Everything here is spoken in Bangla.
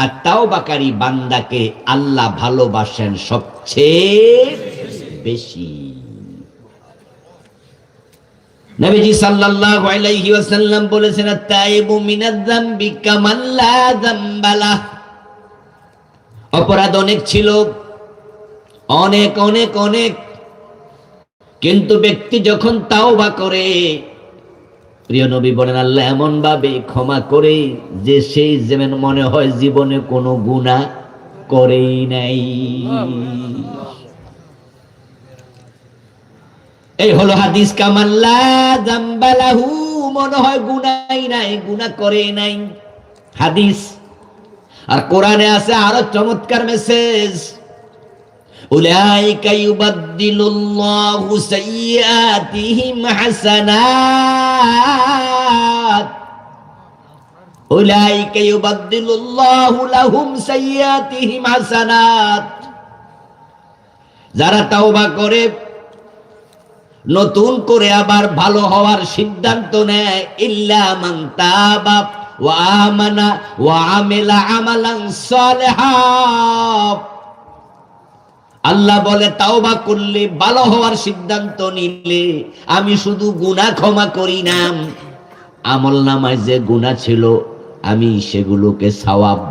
আর তাওবাকারী বান্দাকে আল্লাহ ভালোবাসেন সবচেয়ে বেশি। নবীজি সাল্লাল্লাহু আলাইহি ওয়াসাল্লাম বলেছেন, আত-তাইবু মিনাজ যামবি কামান লা যামবা লাহ। অপরাধ অনেক ছিল, অনেক অনেক অনেক, কিন্তু ব্যক্তি যখন তাওবা করে, প্রিয় নবী বলেন, আল্লাহ এমন ভাবে ক্ষমা করে যে সেই যেমন মনে হয় জীবনে কোনো গুনাহ করেই নাই। এই হলো হাদিস, কামাল্লা জাম্বালাহু, মনে হয় গুনাই নাই, গুনাহ করে নাই, হাদিস। আর কোরআনে আছে আরো চমৎকার মেসেজ, উলাইকা ইউবাদদিলুল্লাহু সাইয়্যাতিহিম হাসানাত, উলাইকা ইউবাদদিলুল্লাহু লাহুম সাইয়্যাতিহিম হাসানাত। যারা তাওবা করে, নতুন করে আবার ভালো হওয়ার সিদ্ধান্ত নেয়, ইল্লা মান তাবা ওয়া আমানা ওয়া আমিলা আমালান সালিহা, আল্লাহ বলে তাওবা করলে, ভালো হওয়ার সিদ্ধান্ত নিলে আমি শুধু গুনাহ ক্ষমা করি না, আমল নামায় যে গুনাহ ছিল আমি সেগুলোকে সওয়াব